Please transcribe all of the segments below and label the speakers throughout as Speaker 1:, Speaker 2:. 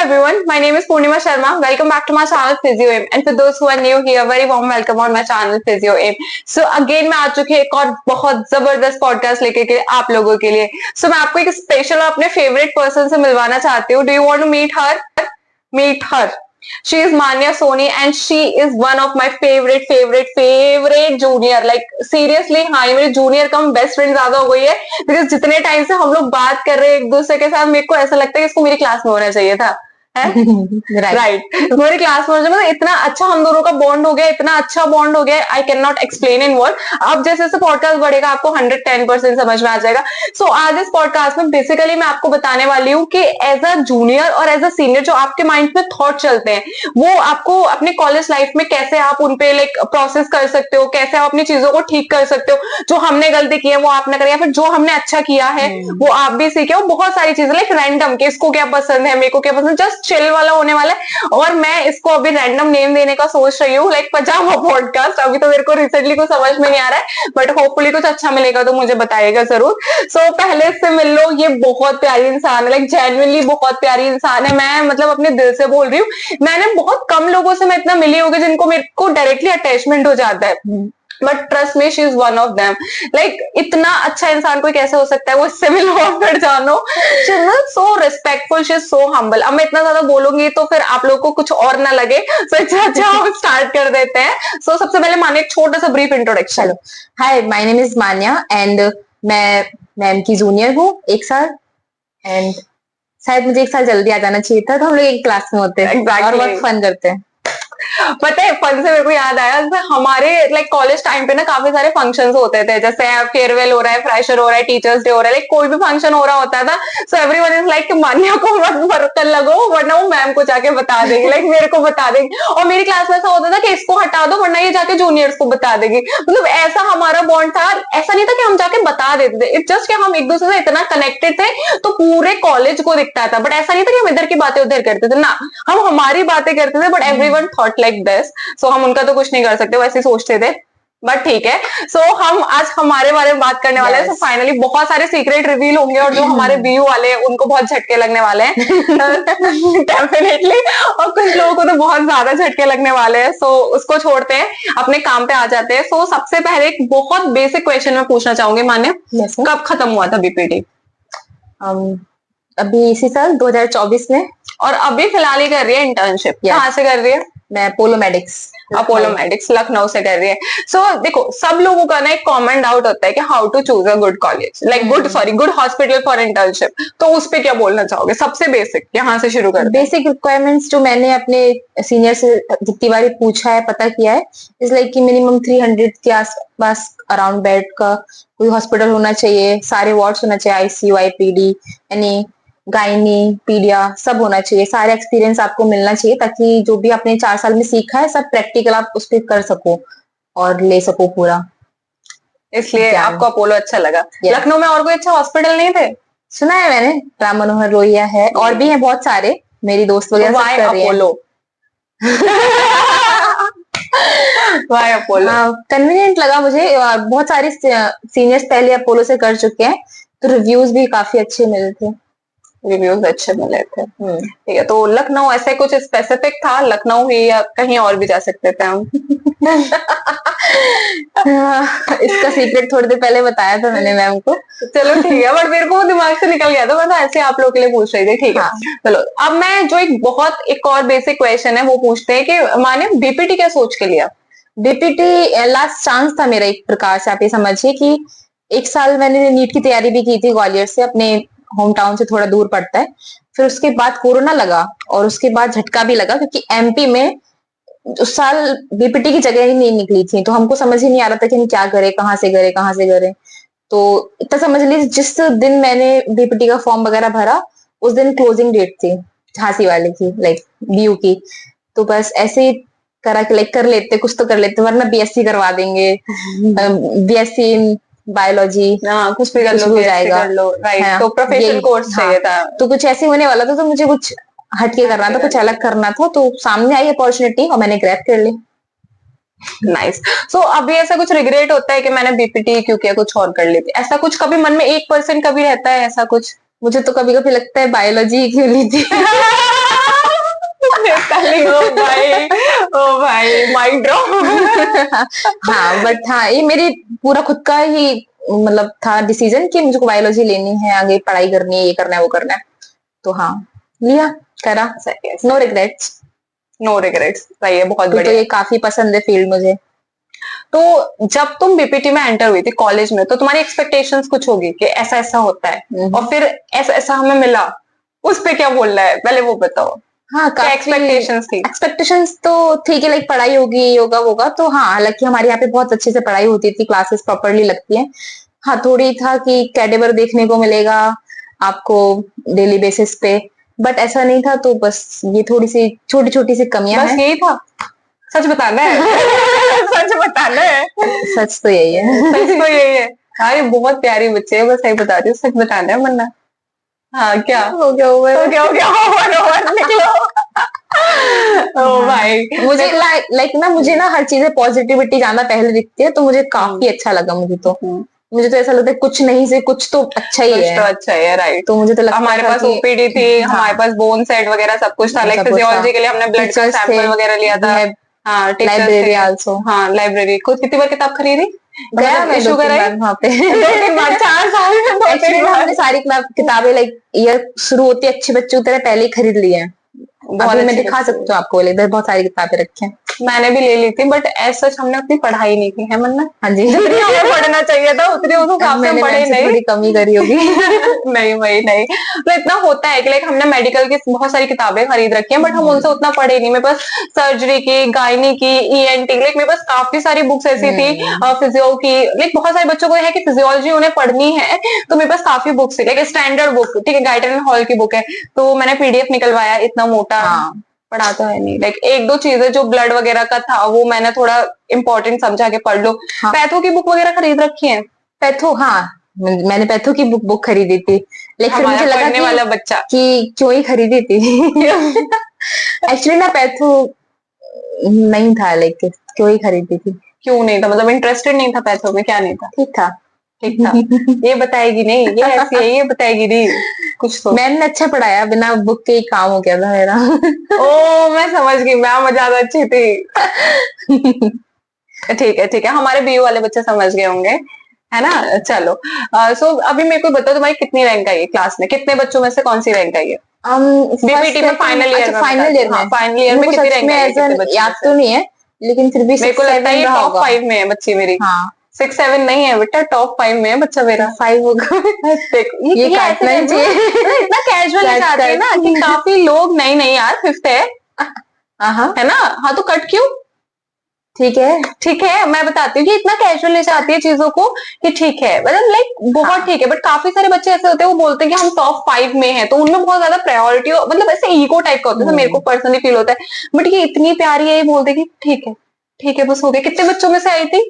Speaker 1: everyone, my name is Purnima Sharma. Welcome back to my channel Physio Aim. And for those who are new here, very warm welcome on my channel Physio Aim. So again मैं आ चुकी हूँ एक और बहुत जबरदस्त podcast लेके के आप लोगों के लिए. So मैं आपको एक स्पेशल अपने फेवरेट पर्सन से मिलवाना चाहती हूँ. Do you want to meet her? Meet her. She is Manya Soni and she is one of my favorite junior. Like seriously, हाँ ये मेरी जूनियर कम बेस्ट फ्रेंड ज्यादा हो गई है बिकॉज जितने टाइम से हम लोग बात कर रहे हैं एक दूसरे के साथ मेरे को ऐसा लगता है कि इसको मेरी क्लास में होना चाहिए था. राइट मेरी क्लास में मतलब इतना अच्छा हम दोनों का बॉन्ड हो गया, इतना अच्छा बॉन्ड हो गया, I can not explain in word. अब जैसे जैसे पॉडकास्ट बढ़ेगा आपको 110% समझ में आ जाएगा. सो आज इस पॉडकास्ट में बेसिकली मैं आपको बताने वाली हूँ कि एज अ जूनियर और एज अ सीनियर जो आपके माइंड में थॉट चलते हैं वो आपको अपने कॉलेज लाइफ में कैसे आप उनपे लाइक प्रोसेस कर सकते हो, कैसे आप अपनी चीजों को ठीक कर सकते हो. जो हमने गलती की है वो आप ना करें, या फिर जो हमने अच्छा किया है वो आप भी सीखे हो. बहुत सारी चीजें लाइक रैंडम कि इसको क्या पसंद है, मेरे को क्या पसंद, जस्ट चिल वाला होने वाला है. और मैं इसको अभी रैंडम नेम देने का सोच रही हूँ लाइक पजामा पॉडकास्ट. अभी तो मेरे को रिसेंटली कुछ समझ में नहीं आ रहा है बट होपफुली कुछ अच्छा मिलेगा तो मुझे बताइएगा जरूर. सो पहले से मिल लो, ये बहुत प्यारी इंसान है, लाइक जेन्युइनली बहुत प्यारी इंसान है. मैं मतलब अपने दिल से बोल रही हूँ. मैंने बहुत कम लोगों से मैं इतना मिली होगी जिनको मेरे को डायरेक्टली अटैचमेंट हो जाता है but trust me she is one of them. Like इतना अच्छा इंसान कोई कैसे हो सकता है, वो इससे मिलो फिर जानो. She is so respectful, she is so humble. अब मैं इतना ज्यादा बोलूंगी तो फिर आप लोगों को कुछ और ना लगे, सो अच्छा हम स्टार्ट कर देते हैं. सो सबसे पहले मानिए एक छोटा सा brief introduction.
Speaker 2: Hi, my name is Manya and मैं मैम की जूनियर हूँ 1 साल. एंड शायद मुझे 1 साल जल्दी आ जाना चाहिए था, तो हम लोग एक क्लास में होते हैं और बहुत फन करते हैं.
Speaker 1: पता है फन से मेरे को याद आया, हमारे लाइक कॉलेज टाइम पे ना काफी सारे फंक्शंस होते थे. जैसे फेयरवेल हो रहा है, फ्रेशर हो रहा है, टीचर्स डे हो रहा है, लाइक कोई भी फंक्शन हो रहा होता था. सो एवरीवन इज लाइक मान्या को मत लगो वरना वो मैम को जाके बता देगी, लाइक मेरे को बता देगी. और मेरी क्लास में ऐसा होता था कि इसको हटा दो वरना ये जाके जूनियर्स को बता देगी. मतलब ऐसा हमारा बॉन्ड था. ऐसा नहीं था कि हम जाके बता देते थे, इट्स जस्ट कि हम एक दूसरे से इतना कनेक्टेड थे तो पूरे कॉलेज को दिखता था. बट ऐसा नहीं था कि हम इधर की बातें उधर करते थे ना, हम हमारी बातें करते थे. But everyone thought like this. So हम उनका तो कुछ नहीं कर सकते, वैसे सोचते थे बट ठीक है. सो हम आज हमारे बारे में बात करने वाले हैं. सो फाइनली बहुत सारे सीक्रेट रिवील होंगे और जो हमारे बीयू वाले हैं उनको बहुत झटके लगने वाले हैं डेफिनेटली. और कुछ लोगों को तो बहुत ज्यादा झटके लगने वाले हैं. सो उसको छोड़ते हैं, अपने काम पे आ जाते हैं. सो सबसे पहले एक बहुत बेसिक क्वेश्चन मैं पूछना चाहूंगी मान्य, कब खत्म हुआ था बीपीटी?
Speaker 2: अभी इसी साल 2024 में.
Speaker 1: और अभी फिलहाल ही कर रही है इंटर्नशिप? कहाँ से कर रही है?
Speaker 2: मैं अपोलो मेडिक्स
Speaker 1: लखनऊ से कर रही है. सो देखो सब लोगों का ना एक कॉमन डाउट होता है कि how to choose a good college, like good hospital for internship. तो उस पे क्या बोलना चाहोगे? सबसे बेसिक यहाँ से शुरू कर.
Speaker 2: बेसिक रिक्वायरमेंट्स जो मैंने अपने सीनियर से जितनी बार पूछा है, पता किया है, इज लाइक कि मिनिमम 300 के आसपास अराउंड बेड का कोई हॉस्पिटल होना चाहिए. सारे वार्ड्स होना चाहिए, आईसीयू, आईपीडी, यानी गायनी, पीडिया सब होना चाहिए. सारे एक्सपीरियंस आपको मिलना चाहिए ताकि जो भी आपने 4 साल में सीखा है सब प्रैक्टिकल आप उस पर कर सको और ले सको पूरा.
Speaker 1: इसलिए आपको अपोलो अच्छा लगा. लखनऊ में और कोई अच्छा हॉस्पिटल नहीं थे?
Speaker 2: सुना है मैंने, राम मनोहर लोहिया है और भी है बहुत सारे, मेरी दोस्त वगैरह सब कर रही हैं.
Speaker 1: Y Apollo?
Speaker 2: कन्वीनियंट लगा मुझे. बहुत सारे सीनियर्स पहले अपोलो से कर चुके हैं तो रिव्यूज भी काफी अच्छे मिले थे.
Speaker 1: ठीक है. तो लखनऊ ऐसे कुछ स्पेसिफिक था लखनऊ ही या कहीं और भी जा सकते थे हम?
Speaker 2: इसका सीक्रेट थोड़ी देर पहले बताया था मैंने मैम को.
Speaker 1: चलो ठीक है, बट मेरे को दिमाग से निकल गया था, मैं तो ऐसे आप लोगों के लिए पूछ रही थी. ठीक है. चलो अब मैं जो एक और बेसिक क्वेश्चन है वो पूछते हैं कि माने बीपीटी क्या सोच के लिया?
Speaker 2: बीपीटी लास्ट चांस था मेरा एक प्रकार से. आप ये समझिए कि 1 साल मैंने नीट की तैयारी भी की थी ग्वालियर से, अपने होम टाउन से थोड़ा दूर पड़ता है. फिर उसके बाद कोरोना लगा और उसके बाद झटका भी लगा क्योंकि एमपी में उस साल बीपीटी की जगह ही नहीं निकली थी. तो हमको समझ ही नहीं आ रहा था कि हम क्या करें, कहाँ से करें. तो इतना समझ लीजिए जिस दिन मैंने बीपीटी का फॉर्म वगैरह भरा उस दिन क्लोजिंग डेट थी झांसी वाले की, लाइक बीयू की. तो बस ऐसे ही करा कि लाइक कर लेते, कुछ तो कर लेते, वरना बीएससी करवा देंगे, बीएससी बायोलॉजी,
Speaker 1: कुछ भी कर लो,
Speaker 2: हो जाएगा.
Speaker 1: राइट. तो प्रोफेशनल कोर्स चाहिए था.
Speaker 2: तो कुछ ऐसे होने वाला था, तो मुझे कुछ हटके करना था, कुछ अलग करना था. तो सामने आई अपॉर्चुनिटी और मैंने ग्रैब कर ली.
Speaker 1: नाइस. सो अभी ऐसा कुछ रिग्रेट होता है कि मैंने बीपीटी क्यों किया, कुछ और कर लेती? ऐसा कुछ कभी मन में 1% कभी रहता है ऐसा कुछ?
Speaker 2: मुझे तो कभी कभी लगता है बायोलॉजी क्यों ली थी.
Speaker 1: मिताली, ओ भाई माइक ड्रॉप।
Speaker 2: हाँ बट हाँ, ये मेरी पूरा खुद का ही मतलब था डिसीजन कि मुझको बायोलॉजी लेनी है, आगे पढ़ाई करनी है, ये करना है वो करना है, तो हाँ लिया, करा।
Speaker 1: सही है,
Speaker 2: नो रिग्रेट्स।
Speaker 1: नो रिग्रेट्स, सही है, बहुत
Speaker 2: तो
Speaker 1: बढ़िया।
Speaker 2: ये काफी पसंद है फील्ड मुझे।
Speaker 1: तो जब तुम बीपीटी में एंटर हुई थी कॉलेज में, तो तुम्हारी एक्सपेक्टेशंस कुछ होगी कि ऐसा ऐसा होता है, और फिर ऐसा ऐसा हमें मिला, उस पे क्या बोलना है पहले वो बताओ।
Speaker 2: हाँ
Speaker 1: क्या
Speaker 2: काफी
Speaker 1: एक्सपेक्टेशंस थी?
Speaker 2: एक्सपेक्टेशंस तो ठीक है, लाइक पढ़ाई होगी, योगा होगा, तो हाँ हालांकि हमारे यहाँ पे बहुत अच्छे से पढ़ाई होती थी, क्लासेस प्रॉपरली लगती है। हाँ थोड़ी था कि कैडेवर देखने को मिलेगा आपको डेली बेसिस पे, बट ऐसा नहीं था, तो बस ये थोड़ी सी छोटी छोटी सी कमियां
Speaker 1: बस
Speaker 2: हैं।
Speaker 1: यही था, सच बताना है। सच बताना है।
Speaker 2: सच तो यही है।
Speaker 1: सच तो यही है। हाँ ये बहुत प्यारी बच्ची है, बस सही बता रही हूँ, सच बताना है वरना। हाँ क्या
Speaker 2: हो गया ओवर।
Speaker 1: हो गया ओवर निकलो। ओ भाई
Speaker 2: मुझे लाइक ना, मुझे ना हर चीजें पॉजिटिविटी ज्यादा पहले दिखती है, तो मुझे काफी अच्छा लगा। मुझे तो ऐसा लगता है कुछ नहीं से कुछ तो अच्छा ही
Speaker 1: कुछ
Speaker 2: है।
Speaker 1: तो अच्छा है, राइट।
Speaker 2: तो मुझे तो लगता
Speaker 1: हमारे
Speaker 2: था
Speaker 1: पास
Speaker 2: कि
Speaker 1: ओपीडी थी, हमारे
Speaker 2: हाँ
Speaker 1: पास बोन सेट वगैरह सब कुछ था, लाइक
Speaker 2: सब कुछ था,
Speaker 1: फिजियोलॉजी के लिए हमने ब्लड का
Speaker 2: टीचर्स थे,
Speaker 1: सैंपल वगैरह लिया
Speaker 2: वी
Speaker 1: था।
Speaker 2: हैव
Speaker 1: हाँ टीचर्स थे।
Speaker 2: Library also.
Speaker 1: हाँ लाइब्रेरी, खुद कितनी बार किताब खरीदी?
Speaker 2: गया
Speaker 1: मतलब
Speaker 2: मैं दो
Speaker 1: इशू
Speaker 2: तीन
Speaker 1: कराई?
Speaker 2: बार वहां पे।
Speaker 1: 2-3 बार, 4 साल में 2-3
Speaker 2: एक्चुअली ना
Speaker 1: बार।
Speaker 2: हमने सारी किताबें लाइक ईयर शुरू होती है अच्छे बच्चों की तरह पहले ही खरीद ली है।
Speaker 1: बहुत
Speaker 2: अभी मैं
Speaker 1: अच्छी
Speaker 2: दिखा
Speaker 1: बच्ची है।
Speaker 2: सकती हूँ आपको, इधर बहुत सारी किताबें रखी हैं।
Speaker 1: मैंने भी ले ली थी, बट ऐसा हमने उतनी पढ़ाई नहीं की है मन्ना।
Speaker 2: हाँ जी।
Speaker 1: जितनी हमें पढ़ना चाहिए था उतनी उस हिसाब से हम
Speaker 2: मैंने
Speaker 1: पढ़े
Speaker 2: मैम से
Speaker 1: नहीं।
Speaker 2: थोड़ी कमी करी होगी।
Speaker 1: नहीं वही नहीं, तो इतना होता है कि लाइक हमने मेडिकल की बहुत सारी किताबें खरीद रखी हैं, बट हम उनसे उतना पढ़े नहीं। मेरे पास सर्जरी की, गायनी की, ईएनटी, लाइक मेरे पास काफी सारी बुक्स ऐसी थी, फिजियो की, लाइक बहुत सारे बच्चों को है कि फिजियोलॉजी उन्हें पढ़नी है, तो मेरे पास काफी बुक्स थी, लाइक स्टैंडर्ड बुक, ठीक है, गाइडन हॉल की बुक है, तो मैंने पीडीएफ निकलवाया, इतना मोटा
Speaker 2: हाँ
Speaker 1: पढ़ा तो है नहीं, लाइक एक दो चीजें जो ब्लड वगैरह का था वो मैंने थोड़ा इंपॉर्टेंट समझा के पढ़ लो।
Speaker 2: हाँ
Speaker 1: पैथो की बुक वगैरह खरीद रखी है।
Speaker 2: पैथो, हाँ मैंने पैथो की बुक खरीदी थी, लेकिन फिर
Speaker 1: हमारा
Speaker 2: मुझे लगा
Speaker 1: पढ़ने वाला बच्चा।
Speaker 2: कि क्यों ही खरीदी थी। एक्चुअली ना पैथो नहीं था, लेकिन क्यों ही खरीदी थी।
Speaker 1: क्यों नहीं था, मतलब इंटरेस्टेड नहीं था पैथो में? क्या नहीं था?
Speaker 2: ठीक था।
Speaker 1: ठीक था। ये बताएगी नहीं, ये ऐसी है, ये बताएगी नहीं कुछ तो।
Speaker 2: मैम ने अच्छा पढ़ाया, बिना बुक के ही काम हो गया था मेरा।
Speaker 1: ओ मैं समझ गई, मैम ज्यादा अच्छी थी। ठीक है, हमारे बीयू वाले बच्चे समझ गए होंगे, है ना। चलो सो अभी मेरे को बताओ, तुम्हारी कितनी रैंक आई है क्लास में? कितने बच्चों में से कौन सी रैंक आई है? बीपीटी में फाइनल ईयर में?
Speaker 2: फाइनल ईयर
Speaker 1: हाँ
Speaker 2: में
Speaker 1: फाइनल ईयर
Speaker 2: मेरे
Speaker 1: में
Speaker 2: को
Speaker 1: कितनी
Speaker 2: सच
Speaker 1: रैंक
Speaker 2: में
Speaker 1: आई है,
Speaker 2: ऐसा
Speaker 1: कितने बच्चों में
Speaker 2: याद
Speaker 1: से?
Speaker 2: तो नहीं है, लेकिन फिर भी
Speaker 1: मेरे को लगता है ये
Speaker 2: 6-7 रहा
Speaker 1: टॉप
Speaker 2: होगा।
Speaker 1: 5 में है बच्ची मेरी।
Speaker 2: हाँ
Speaker 1: 6-7 नहीं है बेटा, टॉप 5 में है बच्चा मेरा।
Speaker 2: 5 होगा।
Speaker 1: देखो
Speaker 2: ये
Speaker 1: ये ऐसे
Speaker 2: काटना ही
Speaker 1: कहते हो,
Speaker 2: चाहिए।
Speaker 1: मतलब इतना कैजुअल ले जाती है ना कि काफी लोग नहीं नहीं यार 5th
Speaker 2: हाँ
Speaker 1: है ना। हाँ तो कट क्यों?
Speaker 2: ठीक है।
Speaker 1: ठीक है, मैं बताती हूँ कि इतना कैजुअल ले जाती है चीजों को कि ठीक है, मतलब लाइक बहुत
Speaker 2: हाँ।
Speaker 1: ठीक है, बट काफी सारे बच्चे ऐसे होते हैं वो बोलते हैं कि हम टॉप 5 में हैं, तो उनमें बहुत ज्यादा प्रायोरिटी, मतलब ऐसे ईगो टाइप का होता है, तो मेरे को पर्सनली फील होता है। बट ये इतनी प्यारी है, ये बोलते कि ठीक है बस हो गया। कितने बच्चों में से आई थी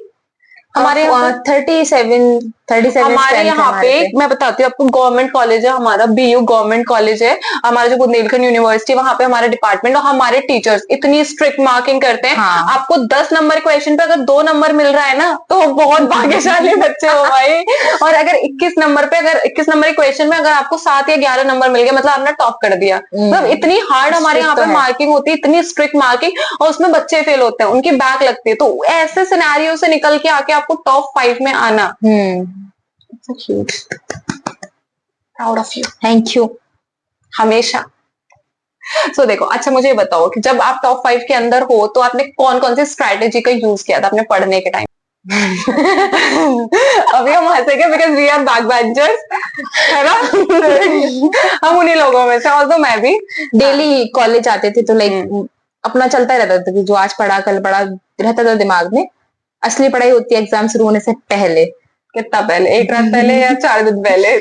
Speaker 1: हमारे यहाँ पे?
Speaker 2: 37
Speaker 1: हमारे
Speaker 2: स्ट्रेंथ है
Speaker 1: यहाँ पे,
Speaker 2: हमारे पे।
Speaker 1: मैं बताती हूँ आपको, गवर्नमेंट कॉलेज है हमारा, बीयू गवर्नमेंट कॉलेज है हमारा, जो बुंदेलखंड यूनिवर्सिटी, वहां पे हमारे डिपार्टमेंट और हमारे टीचर्स इतनी स्ट्रिक्ट मार्किंग करते हैं।
Speaker 2: हाँ
Speaker 1: आपको 10 नंबर क्वेश्चन पे अगर 2 नंबर मिल रहा है ना, तो बहुत भाग्यशाली बच्चे हो भाई। और अगर 21 नंबर पे, अगर 21 नंबर के क्वेश्चन में अगर आपको 7 या 11 नंबर मिल गया, मतलब आपने टॉप कर दिया। मतलब इतनी हार्ड हमारे यहाँ
Speaker 2: strict तो
Speaker 1: पे
Speaker 2: है।
Speaker 1: मार्किंग होती है, इतनी स्ट्रिक्ट मार्किंग, और उसमें बच्चे फेल होते हैं, उनकी बैक लगती है, तो ऐसे सिनेरियो से निकल के आके आपको टॉप 5 में आना, proud of you,
Speaker 2: thank you.
Speaker 1: हमेशा। सो देखो, अच्छा मुझे ये बताओ कि जब आप टॉप 5 के अंदर हो, तो आपने कौन कौन सी स्ट्रैटेजी का यूज किया था अपने पढ़ने के टाइम? अभी हम हंसेंगे because we are back benchers, है ना। हम उन्हीं लोगों में से, और तो मैं भी
Speaker 2: डेली कॉलेज आते थे तो लाइक अपना चलता रहता था कि जो आज पढ़ा कल पढ़ा रहता था दिमाग में। असली पढ़ाई होती है एग्जाम शुरू होने से पहले।
Speaker 1: कितना पहले? एक रात पहले या 4 दिन पहले?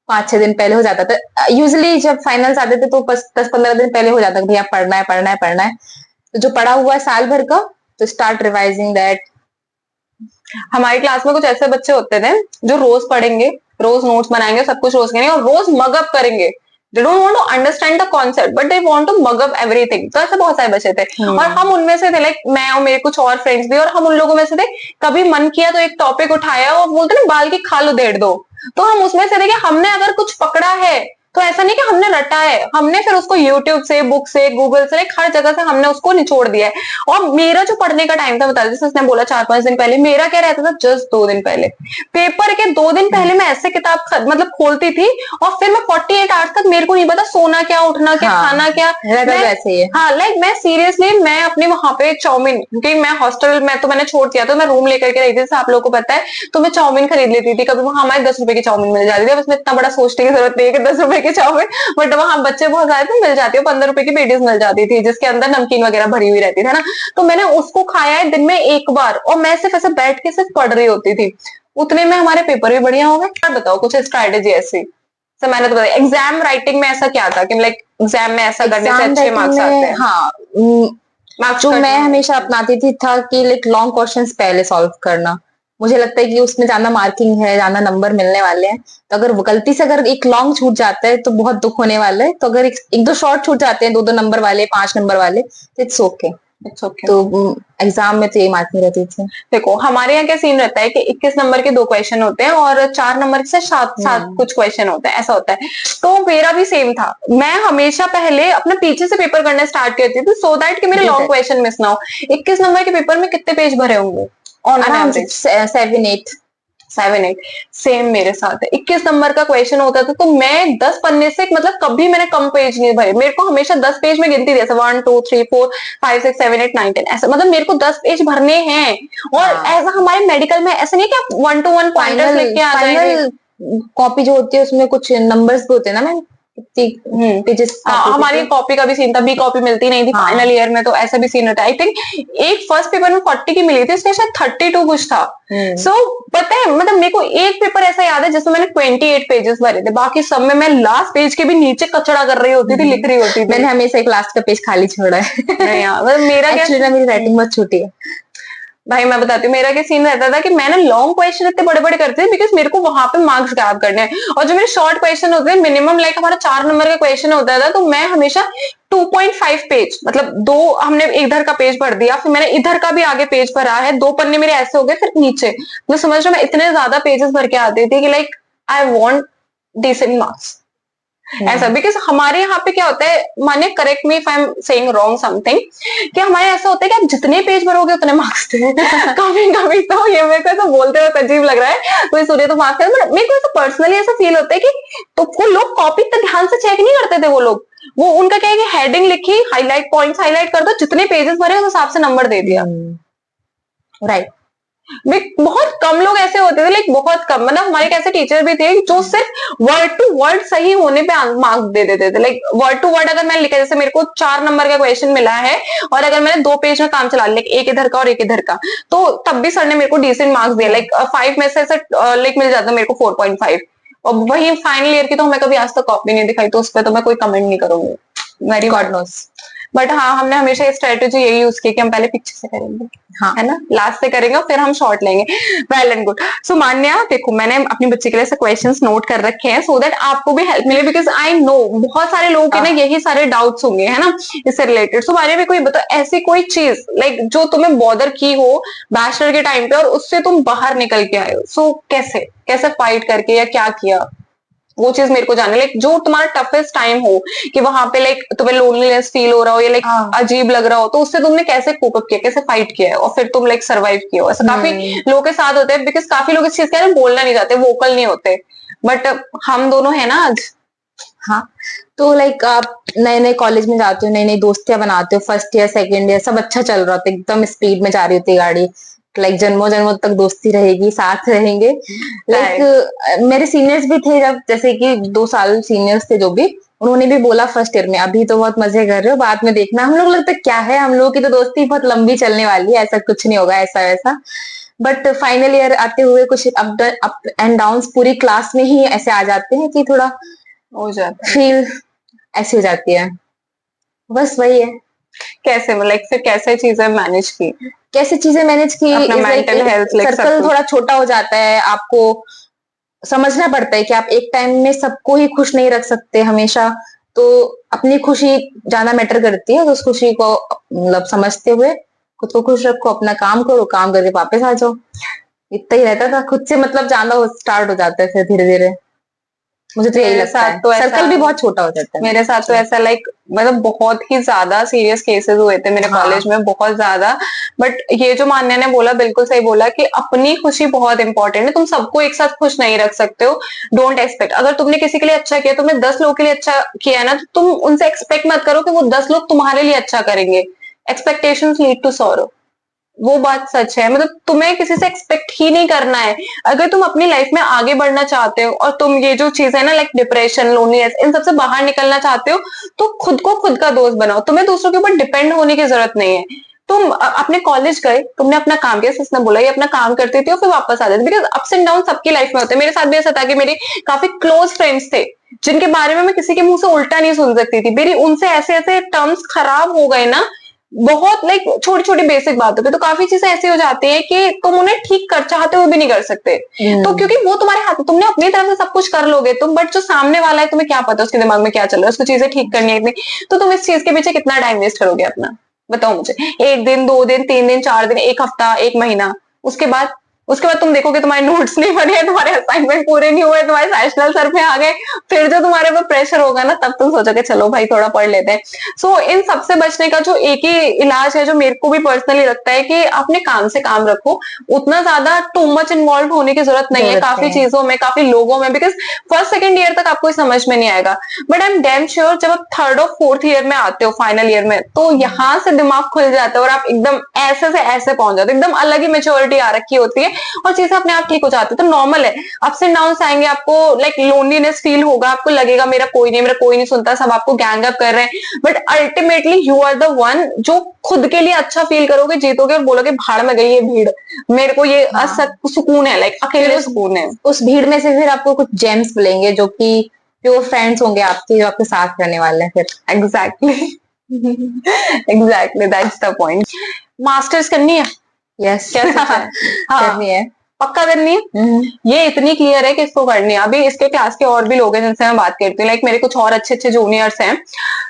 Speaker 2: 5-6 दिन पहले हो जाता था यूजली, जब फाइनल्स आते थे तो बस 10-15 दिन पहले हो जाता था, भैया पढ़ना है पढ़ना है पढ़ना है। तो जो पढ़ा हुआ है साल भर का, तो स्टार्ट रिवाइजिंग दैट।
Speaker 1: हमारी क्लास में कुछ ऐसे बच्चे होते थे जो रोज पढ़ेंगे, रोज नोट्स बनाएंगे, सब कुछ रोज करेंगे, और रोज मगअप करेंगे। They don't want to understand the concept, but they want to mug up everything. तो ऐसे बहुत सारे बच्चे थे, और हम उनमें से थे, लाइक मैं और मेरे कुछ और फ्रेंड्स भी, और हम उन लोगों में से थे। कभी मन किया तो एक टॉपिक उठाया और बोलते ना बाल की खाल उधेड़ दो, तो हम उसमें से थे कि हमने अगर कुछ पकड़ा है तो ऐसा नहीं कि हमने रटा है, हमने फिर उसको यूट्यूब से, बुक से, गूगल से, हर जगह से हमने उसको निचोड़ दिया है। और मेरा जो पढ़ने का टाइम था, बता जैसे उसने बोला 4-5 दिन पहले, मेरा क्या रहता था, जस्ट 2 दिन पहले, पेपर के 2 दिन पहले मैं ऐसे किताब मतलब खोलती थी, और फिर मैं 48 आवर्स तक मेरे को नहीं पता सोना क्या, उठना क्या,
Speaker 2: हाँ,
Speaker 1: खाना क्या।
Speaker 2: वैसे ही है।
Speaker 1: हाँ, लाइक मैं सीरियसली, मैं अपने वहां पे चाउमीन, क्योंकि मैं हॉस्टल में तो मैंने छोड़ दिया, तो मैं रूम लेकर के रही थी, जैसे आप लोगों को पता है, तो मैं चाउमीन खरीद लेती थी। कभी वहां हमारे 10 रुपए की चाउमीन मिल जाती थी, बस में इतना बड़ा सोचने की जरूरत नहीं है कि 10 रुपए की चाउमीन, बट वहां बच्चे बहुत ज्यादा थे, मिल जाती है, 15 रुपए की पेटीज मिल जाती थी, जिसके अंदर नमकीन वगैरह भरी हुई रहती थी ना। तो मैंने उसको खाया है दिन में एक बार, और मैं सिर्फ ऐसे बैठ के सिर्फ पढ़ रही होती थी, उतने में हमारे पेपर भी बढ़िया हो गए। क्या बताओ कुछ स्ट्रैटेजी ऐसी। तो मैंने तो बताया, एग्जाम राइटिंग में ऐसा क्या था कि लाइक एग्जाम में ऐसा करने से
Speaker 2: एग्जाम
Speaker 1: अच्छे
Speaker 2: राइटिंग
Speaker 1: मार्क्स आते
Speaker 2: में,
Speaker 1: हैं।
Speaker 2: हाँ,
Speaker 1: मार्क्स
Speaker 2: जो
Speaker 1: कट
Speaker 2: मैं
Speaker 1: नहीं
Speaker 2: हमेशा
Speaker 1: होते।
Speaker 2: अपनाती थी था कि लाइक लॉन्ग क्वेश्चंस पहले सॉल्व करना। मुझे लगता है कि उसमें ज्यादा मार्किंग है, ज्यादा नंबर मिलने वाले हैं। तो अगर गलती से अगर एक लॉन्ग छूट जाता है तो बहुत दुख होने वाला है। तो अगर एक दो शॉर्ट छूट जाते हैं, 2-2 नंबर वाले, 5 नंबर वाले, तो इट्स ओके।
Speaker 1: It's okay.
Speaker 2: तो एग्जाम में तो ये मार्किंग रहती थी।
Speaker 1: देखो हमारे यहाँ क्या सीन रहता है कि 21 नंबर के 2 क्वेश्चन होते हैं, और 4 नंबर से 7 7
Speaker 2: हम्म।
Speaker 1: कुछ क्वेश्चन होते हैं, ऐसा होता है। तो मेरा भी सेम था, मैं हमेशा पहले अपने पीछे से पेपर करना स्टार्ट करती थी, सो दैट कि मेरे लॉन्ग क्वेश्चन मिस ना हो। 21 नंबर के पेपर में कितने पेज भरे होंगे on an
Speaker 2: around
Speaker 1: average?
Speaker 2: 7-8।
Speaker 1: 7-8। Same मेरे साथ है, 21 नंबर का क्वेश्चन होता था, तो मैं 10 पन्ने से मतलब कभी मैंने कम पेज नहीं भरे, मेरे को हमेशा 10 पेज में गिनती थी, ऐसे 1 2 3 4 5 6 7 8 9 10, ऐसा मतलब मेरे को 10 पेज भरने हैं। और
Speaker 2: हाँ,
Speaker 1: ऐसा हमारे मेडिकल में ऐसा नहीं है कि आप 1 to 1 पॉइंटर्स लिख
Speaker 2: फाइनल
Speaker 1: के आ जाएंगे।
Speaker 2: फाइनल कॉपी जो होती है उसमें कुछ नंबर्स भी होते हैं ना मैम, कितनी पेजेस कॉपी
Speaker 1: हमारी
Speaker 2: होती है।
Speaker 1: कॉपी का भी सीन था, बी कॉपी मिलती नहीं थी
Speaker 2: हाँ।
Speaker 1: फाइनल ईयर में, तो ऐसा भी सीन होता है। आई थिंक एक फर्स्ट पेपर में 40 की मिली थी, इसमें शायद 32 कुछ था। सो पता है, मतलब मेरे को एक पेपर ऐसा याद है जिसमें मैंने 28 पेजेस भरे थे, बाकी सब में मैं लास्ट पेज के भी नीचे कचड़ा कर रही होती थी, लिख रही होती थी।
Speaker 2: मैंने हमेशा एक लास्ट का पेज खाली छोड़ा है।
Speaker 1: नहीं यार, मतलब मेरा क्या,
Speaker 2: एक्चुअली ना मेरी राइटिंग बहुत छोटी है।
Speaker 1: भाई मैं बताती हूँ मेरा क्या सीन रहता था कि मैंने लॉन्ग क्वेश्चन इतने बड़े बड़े करते थे, बिकॉज मेरे को वहां पे मार्क्स ग्रैब करने हैं। और जो मेरे शॉर्ट क्वेश्चन होते हैं, मिनिमम लाइक हमारा 4 नंबर का क्वेश्चन होता था, तो मैं हमेशा 2.5 पेज, मतलब दो हमने इधर का पेज भर दिया, फिर मैंने इधर का भी आगे पेज भरा है, 2 पन्ने मेरे ऐसे हो गए, फिर नीचे, तो समझ रहे हो, मैं इतने ज्यादा पेजेस भर के आती थी कि like I want decent marks, ऐसा। बिकॉज हमारे यहाँ पे क्या होता है, मानिए correct me if I am saying wrong something, कि हमारे ऐसा होता है कि आप जितने पेज भरोगे उतने मार्क्स दें। कभी कभी तो ये मेरे को ऐसा बोलते हुए अजीब लग रहा है, कोई सूर्य तो मार्क्स, बट मेरे को ऐसा पर्सनली ऐसा फील होता है कि तो वो लोग कॉपी इतना ध्यान से चेक नहीं करते थे, वो लोग, वो उनका क्या है कि हेडिंग लिखी, हाईलाइट पॉइंट्स हाईलाइट कर दो, जितने पेजेस भरे उस हिसाब से नंबर दे दिया।
Speaker 2: राइट।
Speaker 1: बहुत कम लोग ऐसे होते थे, लाइक बहुत कम, मतलब हमारे एक ऐसे टीचर भी थे जो सिर्फ वर्ड टू वर्ड सही होने पे मार्क्स दे देते थे। लाइक वर्ड टू वर्ड अगर मैंने लिखा, जैसे मेरे को 4 नंबर का क्वेश्चन मिला है, और अगर मैंने 2 पेज में काम चला लिया, एक इधर का और एक इधर का, तो तब भी सर ने मेरे को डिसेंट मार्क्स दिया, लाइक 5 में से लाइक मिल जाता मेरे को 4.5। और वही फाइनल ईयर की तो हमें कभी आज तक कॉपी नहीं दिखाई, तो उस पर तो मैं कोई कमेंट नहीं करूंगी, वेरी
Speaker 2: गॉड नोस।
Speaker 1: बट हाँ, हमने हमेशा ये स्ट्रेटेजी यही यूज की कि हम पहले पीछे से करेंगे,
Speaker 2: हाँ।
Speaker 1: है ना, लास्ट से करेंगे और फिर हम शॉर्ट लेंगे। Well and good. So Manya, देखो मैंने अपनी बच्ची के लिए ऐसे क्वेश्चंस नोट कर रखे हैं, सो दैट आपको भी हेल्प मिले, बिकॉज आई नो बहुत सारे लोगों के ना यही सारे डाउट्स होंगे, है ना, इससे रिलेटेड। सो मान्या, भी कोई बताओ ऐसी कोई चीज लाइक जो तुम्हें बॉदर की हो बैचलर के टाइम पे, और उससे तुम बाहर निकल के आए हो, सो कैसे कैसे फाइट करके, या क्या किया, वो चीज मेरे को जानना, लाइक जो तुम्हारा टफेस्ट टाइम हो, कि वहां पे लाइक तुम्हें लोनलीनेस फील हो रहा हो, या लाइक अजीब लग रहा हो, तो उससे तुमने कैसे कोप अप किया, कैसे फाइट किया है, और फिर तुम लाइक सरवाइव किया हो। ऐसा काफी लोगों के साथ होता है, बिकॉज काफी लोग इस चीज के बारे में बोलना नहीं चाहते, वोकल नहीं होते, बट हम दोनों है ना आज।
Speaker 2: हाँ, तो लाइक आप नए नए कॉलेज में जाते हो, नई नई दोस्तियां बनाते हो, फर्स्ट ईयर सेकेंड ईयर सब अच्छा चल रहा होता है, एकदम स्पीड में जा रही होती है गाड़ी, लाइक जन्मों जन्मों तक दोस्ती रहेगी, साथ रहेंगे। लाइक मेरे सीनियर्स भी थे, जब जैसे कि 2 साल सीनियर्स थे जो भी, उन्होंने भी बोला फर्स्ट ईयर में अभी तो बहुत मजे कर रहे हो, बाद में देखना। हम लोग लगता है क्या है, हम लोगों की तो दोस्ती बहुत लंबी चलने वाली है, ऐसा कुछ नहीं होगा ऐसा वैसा। बट फाइनल ईयर आते हुए कुछ अप एंड डाउन पूरी क्लास में ही ऐसे आ जाते हैं कि थोड़ा
Speaker 1: हो जाता है,
Speaker 2: फील ऐसी हो जाती है, बस वही है।
Speaker 1: कैसे मतलब फिर कैसे चीजें मैनेज की,
Speaker 2: कैसे चीजें मैनेज की,
Speaker 1: अपना मेंटल हेल्थ, लाइक सब
Speaker 2: सर्कल
Speaker 1: कुछ।
Speaker 2: थोड़ा छोटा हो जाता है, आपको समझना पड़ता है कि आप एक टाइम में सबको ही खुश नहीं रख सकते हमेशा, तो अपनी खुशी ज्यादा मैटर करती है, तो उस खुशी को मतलब समझते हुए खुद को खुश रखो, अपना काम करो, काम करके वापस आ जाओ, इतना ही रहता था। खुद से मतलब ज्यादा स्टार्ट हो जाता है फिर धीरे धीरे। मुझे तो यही
Speaker 1: मेरे
Speaker 2: लगता
Speaker 1: साथ
Speaker 2: है,
Speaker 1: तो
Speaker 2: सर्कल
Speaker 1: ऐसा
Speaker 2: भी बहुत छोटा हो जाता है।
Speaker 1: मेरे साथ तो ऐसा लाइक मतलब बहुत ही ज्यादा सीरियस केसेस हुए थे मेरे
Speaker 2: हाँ।
Speaker 1: कॉलेज में, बहुत ज्यादा। बट ये जो मान्या ने बोला बिल्कुल सही बोला कि अपनी खुशी बहुत इंपॉर्टेंट है, तुम सबको एक साथ खुश नहीं रख सकते हो। डोंट एक्सपेक्ट, अगर तुमने किसी के लिए अच्छा किया, तुमने 10 लोगों के लिए अच्छा किया है ना, तो तुम उनसे एक्सपेक्ट मत करो कि वो 10 लोग तुम्हारे लिए अच्छा करेंगे। एक्सपेक्टेशंस लीड टू सॉरो, वो बात सच है। मतलब तुम्हें किसी से एक्सपेक्ट ही नहीं करना है। अगर तुम अपनी लाइफ में आगे बढ़ना चाहते हो और तुम ये जो चीज है ना लाइक डिप्रेशन, लोनलीनेस, इन सबसे बाहर निकलना चाहते हो, तो खुद को खुद का दोस्त बनाओ। तुम्हें दूसरों के ऊपर डिपेंड होने की जरूरत नहीं है। तुम अपने कॉलेज गए, तुमने अपना काम किया, जिसने बोला ये अपना काम करती थी और फिर वापस आ जाती, बिकॉज अप्स एंड डाउन सबकी लाइफ में होते हैं। मेरे साथ भी ऐसा था कि मेरे काफी क्लोज फ्रेंड्स थे जिनके बारे में मैं किसी के मुंह से उल्टा नहीं सुन सकती थी। मेरी उनसे ऐसे ऐसे टर्म्स खराब हो गए ना, बहुत लाइक छोटी छोटी बेसिक बातों पे, तो काफी चीजें ऐसी हो जाती है कि तुम उन्हें ठीक कर चाहते हुए भी नहीं कर सकते। तो क्योंकि वो तुम्हारे हाथ, तुमने अपनी तरफ से सब कुछ कर लोगे तुम, बट जो सामने वाला है तुम्हें क्या पता उसके दिमाग में क्या चल रहा है, उसको चीजें ठीक करनी है इतनी, तो तुम इस चीज के पीछे कितना टाइम वेस्ट करोगे अपना? बताओ मुझे। 1 दिन, 2 दिन, 3 दिन, 4 दिन, एक हफ्ता, एक महीना, उसके बाद तुम देखोगे तुम्हारे नोट्स नहीं बने, तुम्हारे असाइनमेंट पूरे नहीं हुए, तुम्हारे सेशनल सर पे आ गए, फिर जो तुम्हारे ऊपर प्रेशर होगा ना, तब तुम सोचोगे चलो भाई थोड़ा पढ़ लेते हैं। सो इन सबसे बचने का जो एक ही इलाज है, जो मेरे को भी पर्सनली लगता है, कि अपने काम से काम रखो। उतना ज्यादा टू मच इन्वॉल्व होने की जरूरत नहीं है
Speaker 2: जरूरत
Speaker 1: काफी
Speaker 2: नहीं है।
Speaker 1: चीजों में, काफी लोगों में, बिकॉज फर्स्ट सेकंड ईयर तक आपको समझ में नहीं आएगा। But I am damn sure जब आप थर्ड और फोर्थ ईयर में आते हो, फाइनल ईयर में, तो यहाँ से दिमाग खुल जाता है और आप एकदम ऐसे से ऐसे पहुंच जाते हो, एकदम अलग ही मेच्योरिटी आ रखी होती है और चीजें अपने आप ठीक हो जाती है। तो नॉर्मल है, अप्स एंड डाउन आएंगे, आपको लाइक लोनलीनेस फील होगा, आपको लगेगा मेरा कोई नहीं सुनता, सब आपको गैंग अप कर रहे हैं, but ultimately you are the one जो खुद के लिए अच्छा फील करोगे, जीतोगे और बोलोगे भाड़ में गई ये भीड़, मेरे को ये सुकून है, लाइक
Speaker 2: फिर
Speaker 1: अकेले सुकून है।
Speaker 2: उस भीड़ में से फिर आपको कुछ जेम्स मिलेंगे जो कि प्योर फ्रेंड्स होंगे आपके, जो आपके साथ रहने वाले हैं फिर।
Speaker 1: Exactly exactly, that's the point. Masters करनी है,
Speaker 2: यस
Speaker 1: क्या सच है? हाँ,
Speaker 2: करनी है।
Speaker 1: पक्का करनी है। ये इतनी क्लियर है कि इसको करनी है। अभी इसके क्लास के और भी लोग हैं जिनसे मैं बात करती हूँ, लाइक मेरे कुछ और अच्छे अच्छे जूनियर्स हैं,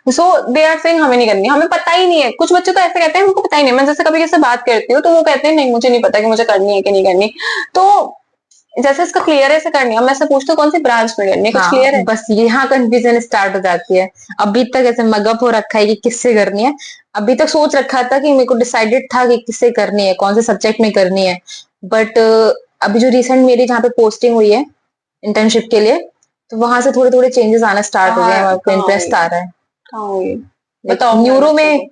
Speaker 1: सो दे आर सेइंग हमें नहीं करनी, हमें पता ही नहीं है। कुछ बच्चे तो ऐसे कहते हैं उनको पता ही नहीं। मैं जैसे कभी किसी से बात करती हूँ तो वो कहते हैं नहीं मुझे नहीं पता कि मुझे करनी है कि नहीं करनी। तो जैसे इसका क्लियर है इसे करनी है, मैं से पूछती हूँ कौन सी ब्रांच में करनी है, कुछ क्लियर है?
Speaker 2: बस यहाँ कंफ्यूजन स्टार्ट हो जाती है। अभी तक ऐसे मगअप हो रखा है कि किससे करनी है। अभी तक सोच रखा था कि मेरे को डिसाइडेड था कि किससे करनी है, कौन से सब्जेक्ट में करनी है, बट अभी जो रिसेंट मेरी जहाँ पे पोस्टिंग हुई है इंटर्नशिप के लिए, तो वहां से थोड़े थोड़े चेंजेस आना स्टार्ट हो गए हैं, मेरे को इंटरेस्ट आ रहा है।
Speaker 1: कहाँ हुई? बताओ।
Speaker 2: न्यूरो में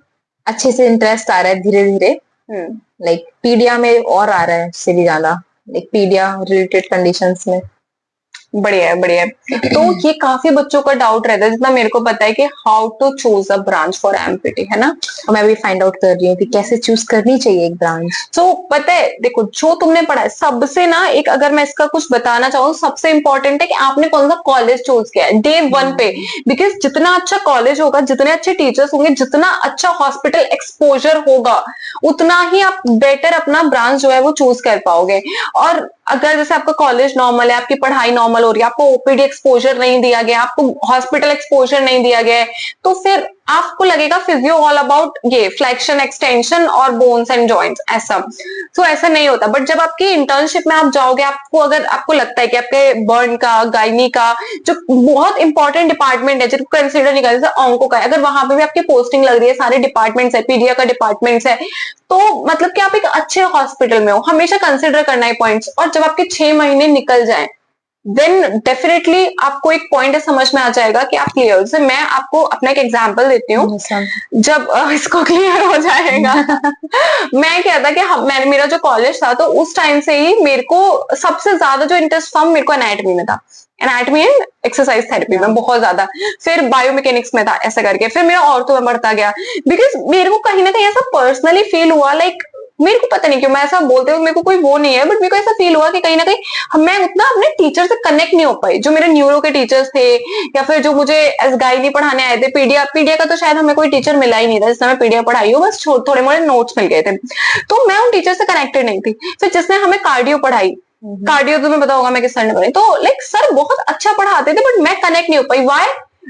Speaker 2: अच्छे से इंटरेस्ट आ रहा है धीरे धीरे। लाइक पीडिया में और आ रहा है उससे भी ज्यादा, लाइक पीडिया रिलेटेड कंडीशंस में।
Speaker 1: बढ़िया है, बढ़िया है। तो ये काफी बच्चों का डाउट रहता है, जितना मेरे को पता है, कि how to choose a branch for MPT, है ना?
Speaker 2: और मैं भी फाइंड आउट कर रही हूँ कि कैसे चूज करनी चाहिए एक ब्रांच।
Speaker 1: तो पता है, देखो जो तुमने पढ़ा है सबसे ना, एक अगर मैं इसका कुछ बताना चाहूँ, सबसे इंपॉर्टेंट है कि आपने कौन सा कॉलेज चूज किया है डे 1 पे। बिकॉज जितना अच्छा कॉलेज होगा, जितने अच्छे टीचर्स होंगे, जितना अच्छा हॉस्पिटल एक्सपोजर होगा, उतना ही आप बेटर अपना ब्रांच जो है वो चूज कर पाओगे। और अगर जैसे आपका कॉलेज नॉर्मल है, आपकी पढ़ाई नॉर्मल हो रही है, आपको ओपीडी एक्सपोजर नहीं दिया गया, आपको हॉस्पिटल एक्सपोजर नहीं दिया गया है, तो फिर आपको लगेगा फिजियो ऑल अबाउट ये फ्लेक्शन, एक्सटेंशन और बोन्स एंड जॉइंट्स, ऐसा। तो ऐसा नहीं होता। बट जब आपकी इंटर्नशिप में आप जाओगे, आपको अगर आपको लगता है कि आपके बर्न का, गायनी का, जो बहुत इंपॉर्टेंट डिपार्टमेंट है जिनको कंसिडर नहीं करते, जैसे ऑन्को का है, अगर वहां पे भी आपकी पोस्टिंग लग रही है, सारे डिपार्टमेंट्स है, पीडिया का डिपार्टमेंट्स है, तो मतलब कि आप एक अच्छे हॉस्पिटल में हो, हमेशा कंसिडर करना है पॉइंट्स। और जब आपके 6 महीने निकल जाए, देन डेफिनेटली आपको एक पॉइंट समझ में आ जाएगा कि आप क्लियर हो। जैसे मैं आपको अपना एक एग्जांपल देती हूँ, जब इसको क्लियर हो जाएगा मैं क्या था कि मेरा जो कॉलेज था, तो उस टाइम से ही मेरे को सबसे ज्यादा जो इंटरेस्ट था, मेरे को एनाटॉमी में था, एनाटॉमी एंड एक्सरसाइज थेरेपी में बहुत ज्यादा, फिर बायोमैकेनिक्स में था, ऐसा करके फिर मेरा ऑर्थो में बढ़ता गया। बिकॉज मेरे को कहीं ना कहीं ऐसा पर्सनली फील हुआ, लाइक मेरे को पता नहीं क्यों, मैं ऐसा बोलते हुए मेरे को कोई वो नहीं है, बट मेरे को ऐसा फील हुआ कि कहीं ना कहीं मैं उतना अपने टीचर से कनेक्ट नहीं हो पाई, जो मेरे न्यूरो के टीचर्स थे, या फिर जो मुझे एस गायनी पढ़ाने आए थे। पीडिया पीडिया का तो शायद हमें कोई टीचर मिला ही नहीं था जिसने हमें पीडिया पढ़ाई हो, बस थोड़े मोड़े नोट्स मिल गए थे, तो मैं उन टीचर से कनेक्टेड नहीं थी। फिर जिसने हमें कार्डियो पढ़ाई, कार्डियो तुम्हें पता होगा मैं किस सर ने पढ़ाई, तो लाइक सर बहुत अच्छा पढ़ाते थे, बट मैं कनेक्ट नहीं हो पाई। वाई?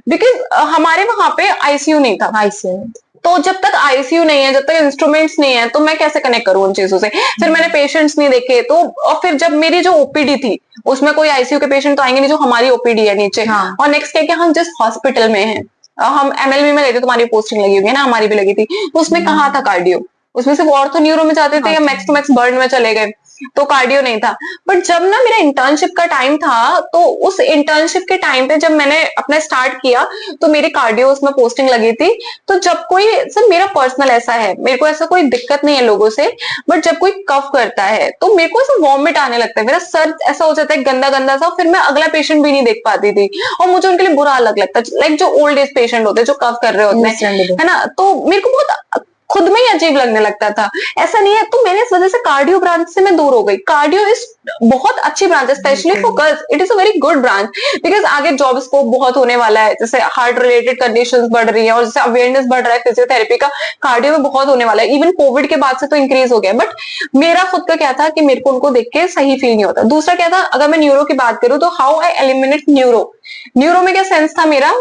Speaker 1: बिकॉज हमारे वहां पे आईसीयू नहीं था।
Speaker 2: आईसीयू
Speaker 1: तो जब तक आईसीयू नहीं है, जब तक इंस्ट्रूमेंट्स नहीं है, तो मैं कैसे कनेक्ट करूं उन चीजों से। फिर मैंने पेशेंट्स नहीं देखे, तो और फिर जब मेरी जो ओपीडी थी उसमें कोई आईसीयू के पेशेंट तो आएंगे नहीं, जो हमारी ओपीडी है नीचे।
Speaker 2: हाँ।
Speaker 1: और नेक्स्ट क्या कि हम जिस हॉस्पिटल में हैं, हम एमएलबी में गए थे, तुम्हारी पोस्टिंग लगी हुई है ना, हमारी भी लगी थी, तो उसमें कहाँ था कार्डियो? उसमें सिर्फ ऑर्थो न्यूरो में जाते थे या मैक्स टू मैक्स बर्न में चले गए, तो कार्डियो नहीं था। बट जब ना मेरा इंटर्नशिप का टाइम था, तो उस इंटर्नशिप के टाइम पे जब मैंने अपना स्टार्ट किया, तो मेरी कार्डियो उसमें पोस्टिंग लगी थी। तो जब कोई, सर मेरा पर्सनल ऐसा है, मेरे को ऐसा कोई दिक्कत नहीं है लोगों से, बट जब कोई कफ करता है तो मेरे को ऐसा वॉमिट आने लगता है, मेरा सर ऐसा हो जाता है गंदा गंदा सा, फिर मैं अगला पेशेंट भी नहीं देख पाती थी, और मुझे उनके लिए बुरा अलग लगता है, लाइक जो ओल्ड एज पेशेंट होते हैं जो कफ कर रहे होते हैं, है ना, तो मेरे को बहुत खुद में ही अजीब लगने लगता था। ऐसा नहीं है, तो मैंने इस वजह से कार्डियो ब्रांच से मैं दूर हो गई। कार्डियो इज बहुत अच्छी ब्रांच है, specially for girls it is a very good branch, because आगे जॉब स्कोप बहुत होने वाला है, जैसे हार्ट रिलेटेड कंडीशंस बढ़ रही है और जैसे अवेयरनेस बढ़ रहा है फिजियोथेरेपी का, कार्डियो में बहुत होने वाला है। इवन कोविड के बाद से तो इंक्रीज हो गया। बट मेरा खुद का क्या था कि मेरे को उनको देख के सही फील नहीं होता। दूसरा क्या था, अगर मैं न्यूरो की बात करूं, तो how I eliminate neuro, neuro में क्या सेंस था मेरा,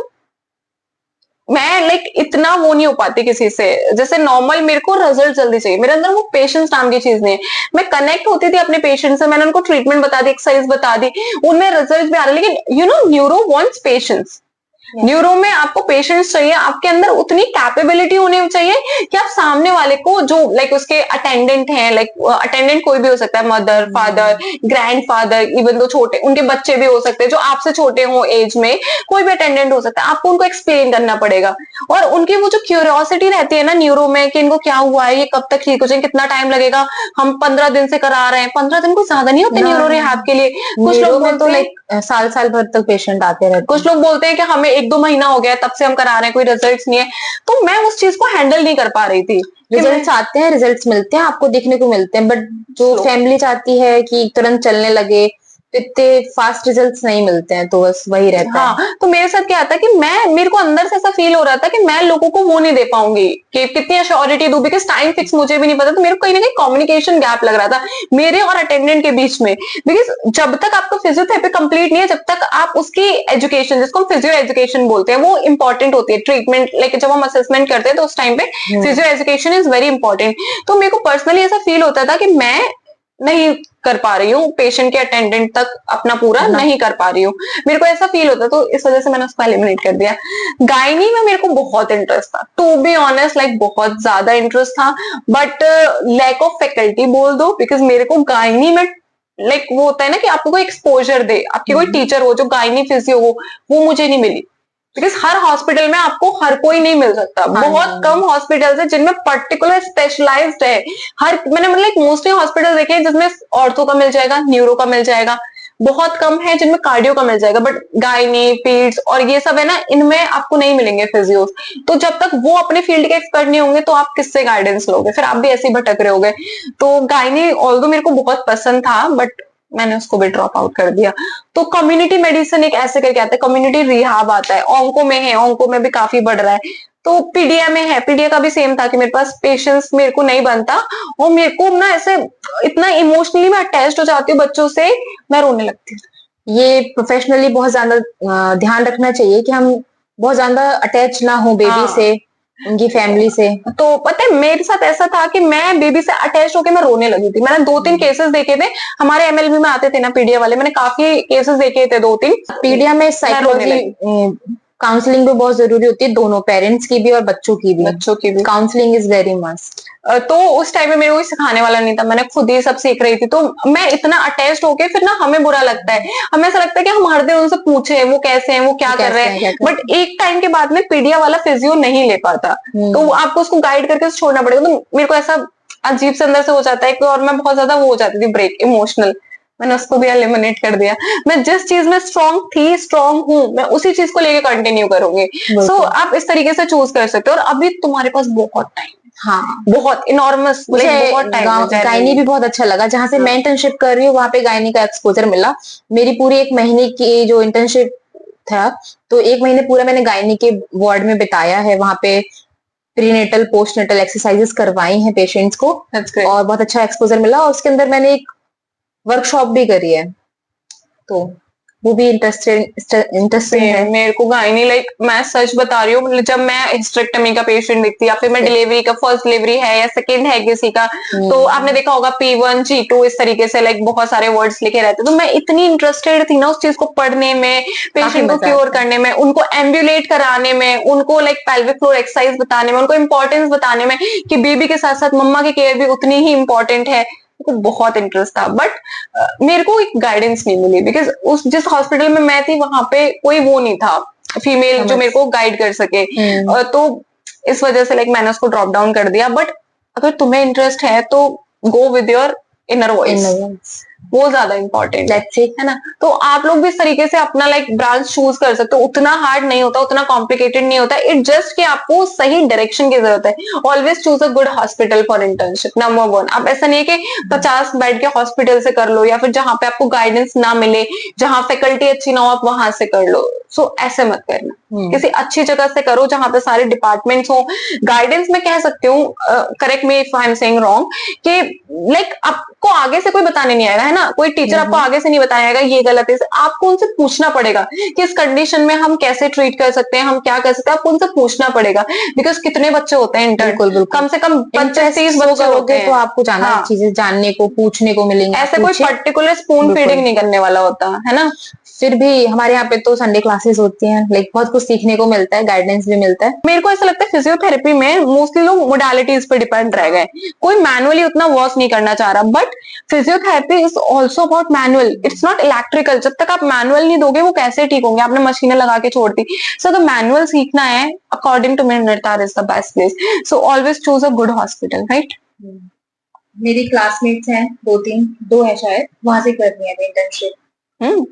Speaker 1: मैं लाइक इतना वो नहीं हो पाती किसी से, जैसे नॉर्मल मेरे को रिजल्ट जल्दी चाहिए, मेरे अंदर वो पेशेंस नाम की चीज नहीं है। मैं कनेक्ट होती थी अपने पेशेंट से, मैंने उनको ट्रीटमेंट बता दी, एक्सरसाइज बता दी, उनमें रिजल्ट भी आ रहे, लेकिन you know neuro wants patience. Neuro में आपको पेशेंस चाहिए, आपके अंदर उतनी कैपेबिलिटी होनी चाहिए कि आप सामने वाले को, जो लाइक उसके अटेंडेंट हैं, लाइक अटेंडेंट कोई भी हो सकता है, mother, father, grand father, even though छोटे उनके बच्चे भी हो सकते हैं जो आपसे छोटे हो एज में, कोई भी अटेंडेंट हो सकता है, आपको उनको एक्सप्लेन करना पड़ेगा। और उनकी वो जो क्यूरियोसिटी रहती है ना न्यूरो में, कि इनको क्या हुआ है, ये कब तक ठीक हो जाएंगे, कितना टाइम लगेगा, हम 15 दिन से करा रहे हैं, 15 दिन को ज्यादा नहीं होते न्यूरो रिहैब के लिए। कुछ लोग
Speaker 2: में तो
Speaker 1: बोलते हैं,
Speaker 2: लाइक साल साल भर तक पेशेंट आते रहते हैं।
Speaker 1: कुछ लोग बोलते हैं कि हमें 1-2 महीना हो गया तब से हम करा रहे हैं, कोई रिजल्ट्स नहीं है। तो मैं उस चीज को हैंडल नहीं कर पा रही थी।
Speaker 2: रिजल्ट्स आते हैं, रिजल्ट्स मिलते हैं, आपको देखने को मिलते हैं, बट जो
Speaker 1: Slow.
Speaker 2: फैमिली चाहती है कि तुरंत चलने लगे, तो इतने फास्ट रिजल्ट्स नहीं मिलते हैं, तो बस वही रहता है।
Speaker 1: हाँ, तो मेरे साथ क्या था कि मेरे को अंदर से ऐसा फील हो रहा था कि मैं लोगों को वो नहीं दे पाऊंगी कि कितनी अश्योरिटी दूं, बिकॉज टाइम फिक्स मुझे भी नहीं पता, तो मेरे को कहीं ना कहीं कम्युनिकेशन गैप लग रहा था मेरे और अटेंडेंट के बीच में। बिकॉज जब तक आपका फिजियोथेरेपी कंप्लीट नहीं है, जब तक आप उसकी एजुकेशन, जिसको हम फिजियो एजुकेशन बोलते हैं, वो इंपॉर्टेंट होती है। ट्रीटमेंट लाइक जब हम असेसमेंट करते हैं तो उस टाइम पे physio education is very important. तो मेरे को पर्सनली ऐसा फील होता था कि मैं नहीं कर पा रही हूँ, पेशेंट के अटेंडेंट तक अपना पूरा नहीं कर पा रही हूँ, मेरे को ऐसा फील होता, तो इस वजह से मैंने उसको एलिमिनेट कर दिया। गायनी में मेरे को बहुत इंटरेस्ट था, टू बी ऑनेस्ट, लाइक बहुत ज्यादा इंटरेस्ट था, बट लैक ऑफ फैकल्टी बोल दो, बिकॉज मेरे को गायनी में लाइक वो होता है ना कि आपको कोई एक्सपोजर दे, आपकी कोई टीचर हो जो गायनी फिजियो हो, वो मुझे नहीं मिली। बिकॉज हर हॉस्पिटल में आपको हर कोई नहीं मिल सकता, बहुत कम हॉस्पिटल्स है जिनमें पर्टिकुलर स्पेशलाइज्ड है। मैंने मतलब मोस्टली हॉस्पिटल देखे हैं जिसमें ऑर्थो का मिल जाएगा, न्यूरो का मिल जाएगा, बहुत कम है जिनमें कार्डियो का मिल जाएगा, बट गायनी, पीड्स और ये सब है ना, इनमें आपको नहीं मिलेंगे फिजियोस। तो जब तक वो अपने फील्ड के एक्सपर्ट नहीं होंगे तो आप किससे गाइडेंस लोगे, फिर आप भी ऐसे ही भटक रहे होगे। तो गायनी ऑल्दो मेरे को बहुत पसंद था, बट मैंने उसको भी ड्रॉप आउट कर दिया। तो कम्युनिटी मेडिसिन एक ऐसे करके आता है, कम्युनिटी रिहाब आता है, ऑन्को में है, ऑन्को में भी काफी बढ़ रहा है। तो पीडिया में है, पीडिया का भी सेम था कि मेरे पास पेशेंस मेरे को नहीं बनता, और मेरे को ना ऐसे इतना इमोशनली मैं अटैच्ड हो जाती हूँ बच्चों से, मैं रोने लगती हूँ।
Speaker 2: ये प्रोफेशनली बहुत ज्यादा ध्यान रखना चाहिए कि हम बहुत ज्यादा अटैच ना हो बेबी से, उनकी फैमिली से।
Speaker 1: तो पता है मेरे साथ ऐसा था कि मैं बेबी से अटैच होकर मैं रोने लगी थी। मैंने 2-3 केसेस देखे थे, हमारे एमएलबी में आते थे ना पीडिया वाले, मैंने काफी केसेस देखे थे 2-3।
Speaker 2: पीडिया में साइकोलॉजी काउंसलिंग भी बहुत जरूरी होती है, दोनों पेरेंट्स की भी और बच्चों की भी काउंसलिंग इज वेरी मस्ट।
Speaker 1: तो उस टाइम में मेरे को सिखाने वाला नहीं था, मैंने खुद ही सब सीख रही थी, तो मैं इतना अटैच्ड होके फिर ना हमें बुरा लगता है, हमें ऐसा लगता है कि हम हर दिन उनसे पूछे वो कैसे हैं, वो क्या कर रहे हैं, बट एक टाइम के बाद में पीडिया वाला फिजियो नहीं ले पाता, तो आपको उसको गाइड करके छोड़ना पड़ेगा। तो मेरे को ऐसा अजीब से अंदर से हो जाता है कि, और मैं बहुत ज्यादा वो हो जाती थी ब्रेक, इमोशनल, मैंने उसको भी एलिमिनेट कर दिया। मैं जिस चीज में स्ट्रांग हूँ, मैं उसी चीज को लेके कंटिन्यू करूंगी। सो आप इस तरीके से चूज कर सकते हो, और अभी तुम्हारे पास बहुत टाइम, हाँ बहुत इनॉर्मस, बहुत टाइम।
Speaker 2: गायनी भी बहुत अच्छा लगा, जहाँ से मैं इंटर्नशिप कर रही हूँ वहां पे गायनी का एक्सपोजर मिला। मेरी पूरी 1 महीने की जो इंटर्नशिप था, तो 1 महीने पूरा मैंने गायनी के वार्ड में बिताया है, वहां पे प्रीनेटल पोस्टनेटल एक्सरसाइजेस करवाई हैं पेशेंट्स को, और बहुत अच्छा एक्सपोजर मिला। और उसके अंदर मैंने एक वर्कशॉप भी करी है। तो वो भी इंटरेस्टिंग है।
Speaker 1: मेरे को गायनी लाइक मैं सच बता रही हूँ, मतलब जब मैं हिस्टेरेक्टमी का पेशेंट दिखती या फिर मैं डिलीवरी का फर्स्ट डिलीवरी है या सेकंड है किसी का, तो आपने देखा होगा P1 G2 इस तरीके से लाइक बहुत सारे वर्ड्स लिखे रहते, तो मैं इतनी इंटरेस्टेड थी ना उस चीज को पढ़ने में, पेशेंट को क्योर करने में, उनको एम्बुलेट कराने में, उनको लाइक पेल्विक फ्लोर एक्सरसाइज बताने में, उनको इंपॉर्टेंस बताने में कि बेबी के साथ साथ मम्मा की केयर भी उतनी ही इंपॉर्टेंट है। मेरे को बहुत इंटरेस्ट था, बट मेरे को एक गाइडेंस नहीं मिली बिकॉज उस जिस हॉस्पिटल में मैं थी वहां पे कोई वो नहीं था फीमेल जो मेरे को गाइड कर सके। तो इस वजह से लाइक मैंने उसको ड्रॉप डाउन कर दिया। बट अगर तुम्हें इंटरेस्ट है तो go with your inner voice, वो ज्यादा इंपॉर्टेंट है ना। तो आप लोग भी इस तरीके से अपना लाइक ब्रांच चूज कर सकते हो, उतना हार्ड नहीं होता, उतना कॉम्प्लिकेटेड नहीं होता, इट जस्ट कि आपको सही डायरेक्शन की जरूरत है। Always choose a good hospital for internship, number 1। अब ऐसा नहीं है कि 50 बेड के हॉस्पिटल से कर लो या फिर जहां पे आपको गाइडेंस ना मिले, जहां फैकल्टी अच्छी ना हो आप वहां से कर लो। सो ऐसे मत करना, किसी अच्छी जगह से करो जहां पे सारे डिपार्टमेंट्स हो। गाइडेंस में कह सकती हूँ, correct me if I am saying wrong, कि लाइक आपको आगे से कोई बताने नहीं आएगा, है ना, कोई टीचर आपको आगे से नहीं बताएगा ये गलत है, आपको उनसे पूछना पड़ेगा कि इस कंडीशन में हम कैसे ट्रीट कर सकते हैं, हम क्या कर सकते हैं, आपको उनसे पूछना पड़ेगा। बिकॉज कितने बच्चे होते हैं इंटर्न, कम से कम 25-30 बच्चे होते हैं,
Speaker 2: तो आपको जाना चीजें जानने को, पूछने को मिलेंगे।
Speaker 1: ऐसे कोई पर्टिकुलर स्पून फीडिंग नहीं करने वाला होता है ना।
Speaker 2: फिर भी हमारे यहाँ पे तो संडे क्लासेस होती हैं, लाइक बहुत कुछ सीखने को मिलता है, गाइडेंस भी मिलता है।
Speaker 1: मेरे को ऐसा लगता है फिजियोथेरेपी में मोस्टली लोग मोडालिटीज पे डिपेंड रह गए, कोई मैनुअली उतना वर्क नहीं करना चाह रहा। But physiotherapy is also about manual, it's not electrical. जब तक आप मैनुअल नहीं दोगे वो कैसे ठीक होंगे, आपने मशीनें लगा के छोड़ दी। सो अगर मैनुअल सीखना है, अकॉर्डिंग टू मी नर्तार is the best place. So always choose a good hospital, right.
Speaker 2: मेरी क्लासमेट्स हैं 2 है शायद, वहां से कर रही है इंटर्नशिप।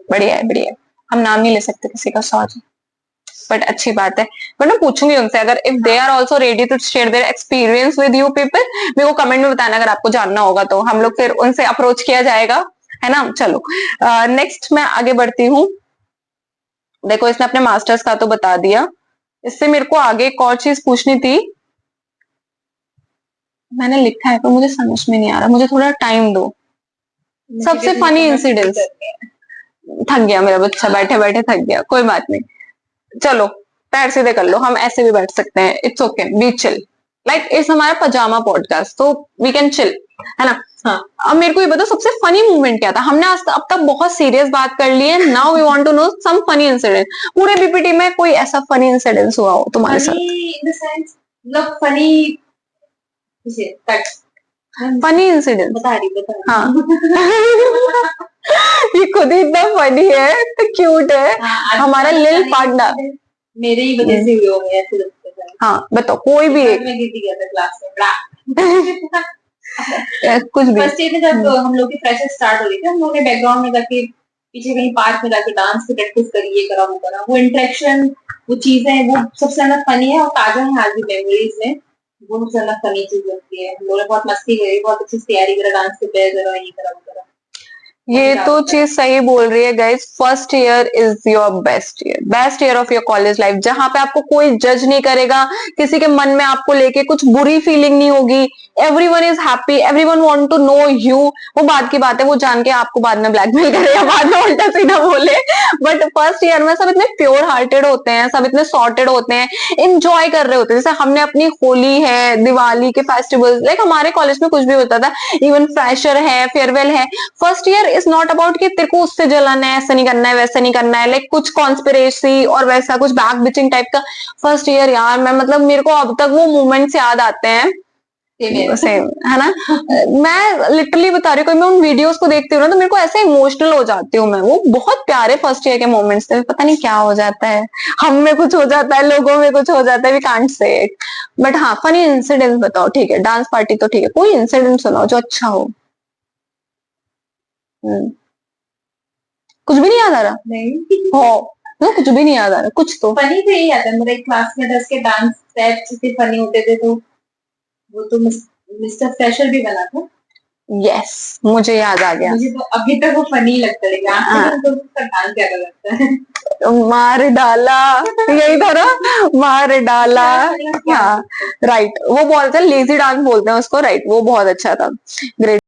Speaker 1: बढ़िया है, बढ़िया है। हम नाम नहीं ले सकते किसी का, सॉरी, बट अच्छी बात है। बट मैं पूछूंगी उनसे अगर if they are also ready to share their experience with you people, मेरे को कमेंट में बताना अगर आपको जानना होगा, तो हम लोग फिर उनसे अप्रोच किया जाएगा, है ना। चलो नेक्स्ट मैं आगे बढ़ती हूँ। देखो इसने अपने मास्टर्स का तो बता दिया, इससे मेरे को आगे एक और चीज पूछनी थी, मैंने लिखा है पर मुझे समझ में नहीं आ रहा, मुझे थोड़ा टाइम दो। सबसे फनी इंसिडेंस, थक गया मेरा बच्चा, बैठे बैठे थक गया, कोई बात नहीं, चलो पैर सीधे कर लो, हम ऐसे भी बैठ सकते हैं, it's okay, be chill, like it's हमारा पजामा पॉडकास्ट, तो वी कैन चिल, है ना। हाँ। अब मेरे को ये बताओ सबसे फनी मोमेंट क्या था। हमने आज अब तक बहुत सीरियस बात कर ली है, now we want to know some funny incident. पूरे बीपीटी में कोई ऐसा फनी इंसिडेंस हुआ हो तुम्हारे साथ?
Speaker 2: इन द सेंस मतलब फनी
Speaker 1: फनी इंसिडेंट
Speaker 2: बता रही।
Speaker 1: हाँ ये खुद ही इतना फनी है, तो क्यूट है। हाँ, हमारा लिल पांडा
Speaker 2: मेरे ही वजह से हुए होंगे ऐसे लगता है।
Speaker 1: हाँ बताओ कोई भी एक।
Speaker 2: मैं गिर गया था क्लास में
Speaker 1: कुछ भी।
Speaker 2: फर्स्ट ईयर में जब हम लोग की फ्रेशर स्टार्ट हो रही थी, हम लोग ने बैकग्राउंड में जाके पीछे कहीं पार्क में जाके डांस की प्रैक्टिस करी, ये करा वो करा, वो इंटरेक्शन, वो चीजें, वो सबसे ज्यादा फनी है और ताजा है आज भी मेमोरीज में। वो सबसे ज्यादा फनी चीज लगती है। हम लोगों ने बहुत मस्ती करी, बहुत अच्छी तैयारी करा, डांस के पैर करा, ये करा वो करा।
Speaker 1: ये तो चीज सही बोल रही है guys, first year is your best year of your college life, जहां पे आपको कोई जज नहीं करेगा, किसी के मन में आपको लेके कुछ बुरी फीलिंग नहीं होगी, everyone is happy, everyone want to know you. वो बात की बात है, वो जान के आपको बाद में ब्लैकमेल करे या बाद में उल्टा सीधा बोले, बट फर्स्ट ईयर में सब इतने प्योर हार्टेड होते हैं, सब इतने सॉर्टेड होते हैं, इंजॉय कर रहे होते हैं। जैसे हमने अपनी होली है, दिवाली के फेस्टिवल्स, लाइक हमारे कॉलेज में कुछ भी होता था, इवन फ्रेशर है, फेयरवेल है, first year is not about कि तेरे को उससे जलन है, ऐसा नहीं करना है, वैसा नहीं करना है, लाइक कुछ कॉन्स्पिरेसी और वैसा कुछ बैक बिचिंग टाइप का। फर्स्ट ईयर यार मैं मतलब मेरे को अब तक वो मोमेंट्स याद आते हैं, सेम है ना। मैं लिटरली बता रही हूँ, मैं उन वीडियोस को देखती हूँ ना तो मेरे को ऐसे इमोशनल हो जाती हूँ मैं। वो बहुत प्यारे फर्स्ट ईयर के मोमेंट्स थे, पता नहीं क्या हो जाता है, हम में कुछ हो जाता है, लोगों में कुछ हो जाता है, we can't say it. But हाँ फनी इंसिडेंट बताओ, ठीक है डांस पार्टी तो ठीक है, कोई इंसिडेंट सुनाओ जो अच्छा हो। कुछ भी नहीं याद आ रहा?
Speaker 2: नहीं
Speaker 1: हो तो कुछ भी नहीं याद आ रहा, कुछ तो
Speaker 2: फनी तो यही आता है। मेरे क्लास में 10 के डांस स्टेप्स इतने फनी होते थे, तो वो तो मिस्टर फ्रेशर भी बना था।
Speaker 1: यस मुझे याद आ गया,
Speaker 2: मुझे तो अभी तक वो फनी लगता है, तो डांस क्या लगता है,
Speaker 1: मार डाला, यही था ना, मार डाला। हाँ राइट, वो बोलते हैं लेजी डांस बोलते हैं उसको, राइट, वो बहुत अच्छा था, ग्रेट।